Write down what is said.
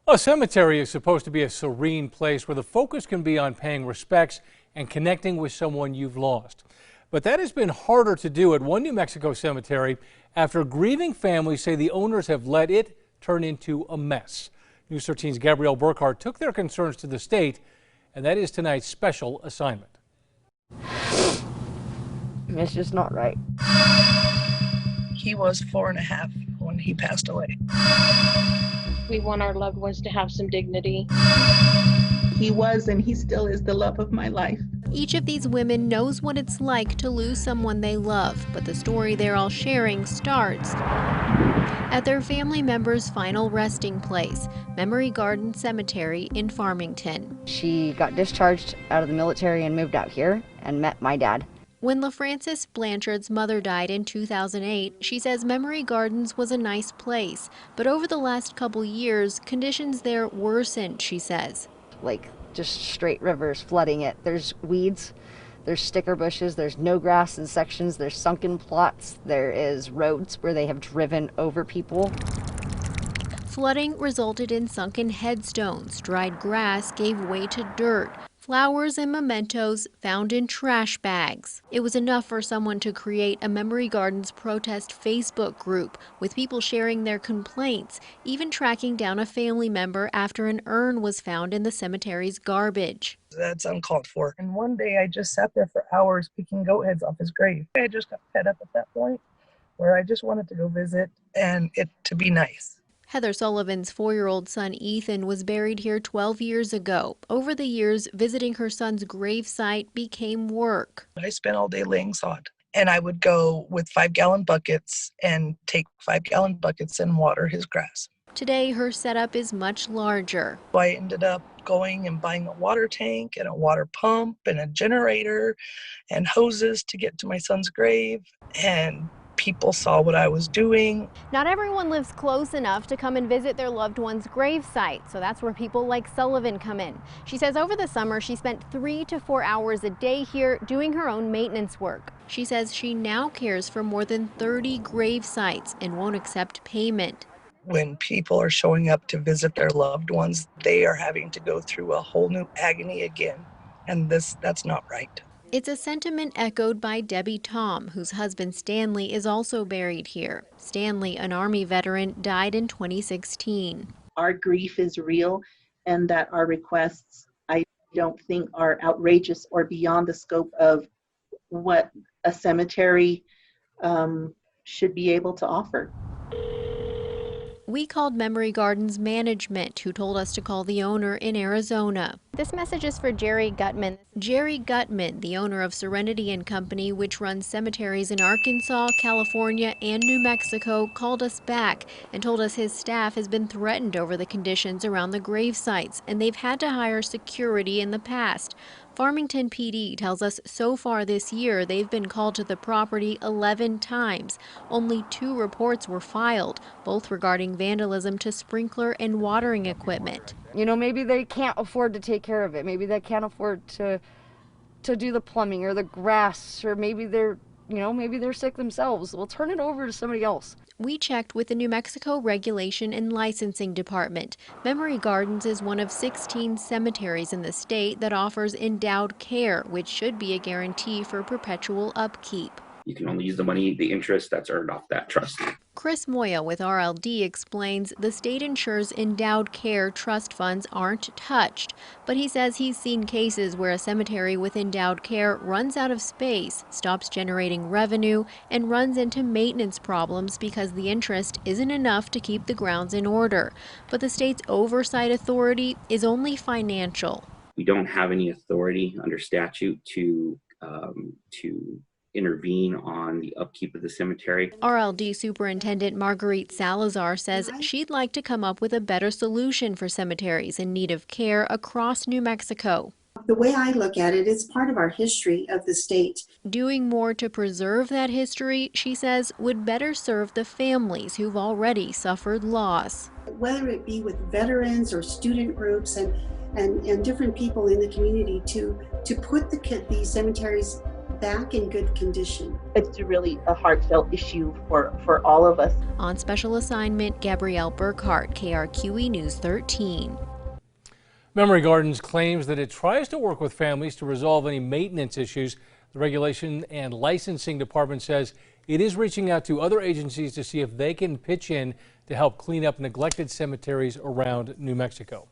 A cemetery is supposed to be a serene place where the focus can be on paying respects and connecting with someone you've lost. But that has been harder to do at one New Mexico cemetery after grieving families say the owners have let it turn into a mess. News 13's Gabrielle Burkhart took their concerns to the state, and that is tonight's special assignment. It's just not right. He was 4.5 when he passed away. We want our loved ones to have some dignity. He was and he still is the love of my life. Each of these women knows what it's like to lose someone they love, but the story they're all sharing starts at their family member's final resting place, Memory Garden Cemetery in Farmington. She got discharged out of the military and moved out here and met my dad. When LaFrancis Blanchard's mother died in 2008, she says Memory Gardens was a nice place, but over the last couple years, conditions there worsened, she says. Like just straight rivers flooding it. There's weeds, there's sticker bushes, there's no grass in sections, there's sunken plots, there is roads where they have driven over people. Flooding resulted in sunken headstones, dried grass gave way to dirt, flowers and mementos found in trash bags. It was enough for someone to create a Memory Gardens protest Facebook group with people sharing their complaints, even tracking down a family member after an urn was found in the cemetery's garbage. That's uncalled for. And one day I just sat there for hours picking goat heads off his grave. I just got fed up at that point where I just wanted to go visit and it to be nice. Heather Sullivan's 4-year-old son Ethan was buried here 12 years ago. Over the years, visiting her son's gravesite became work. I spent all day laying sod, and I would go with 5-gallon buckets and take 5-gallon buckets and water his grass. Today, her setup is much larger. I ended up going and buying a water tank and a water pump and a generator and hoses to get to my son's grave, and people saw what I was doing. Not everyone lives close enough to come and visit their loved one's gravesite, so that's where people like Sullivan come in. She says over the summer she spent 3 to 4 hours a day here doing her own maintenance work. She says she now cares for more than 30 grave sites and won't accept payment. When people are showing up to visit their loved ones, they are having to go through a whole new agony again, and that's not right. It's a sentiment echoed by Debbie Tom, whose husband Stanley is also buried here. Stanley, an Army veteran, died in 2016. Our grief is real, and that our requests, I don't think, are outrageous or beyond the scope of what a cemetery should be able to offer. We called Memory Gardens management, who told us to call the owner in Arizona. This message is for Jerry Gutman. Jerry Gutman, the owner of Serenity and Company, which runs cemeteries in Arkansas, California, and New Mexico, called us back and told us his staff has been threatened over the conditions around the grave sites, and they've had to hire security in the past. Farmington PD tells us so far this year they've been called to the property 11 times. Only 2 reports were filed, both regarding vandalism to sprinkler and watering equipment. You know, maybe they can't afford to take care of it. Maybe they can't afford to do the plumbing or the grass, or maybe they're sick themselves. We'll turn it over to somebody else. We checked with the New Mexico Regulation and Licensing Department. Memory Gardens is one of 16 cemeteries in the state that offers endowed care, which should be a guarantee for perpetual upkeep. You can only use the money, the interest that's earned off that trust. Chris Moya with RLD explains the state ensures endowed care trust funds aren't touched, but he says he's seen cases where a cemetery with endowed care runs out of space, stops generating revenue, and runs into maintenance problems because the interest isn't enough to keep the grounds in order. But the state's oversight authority is only financial. We don't have any authority under statute to intervene on the upkeep of the cemetery. RLD Superintendent Marguerite Salazar says she'd like to come up with a better solution for cemeteries in need of care across New Mexico. The way I look at it, it's part of our history of the state. Doing more to preserve that history, she says, would better serve the families who've already suffered loss. Whether it be with veterans or student groups and different people in the community to put these cemeteries back in good condition. It's really a heartfelt issue for all of us. On special assignment, Gabrielle Burkhart, KRQE News 13. Memory Gardens claims that it tries to work with families to resolve any maintenance issues. The Regulation and Licensing Department says it is reaching out to other agencies to see if they can pitch in to help clean up neglected cemeteries around New Mexico.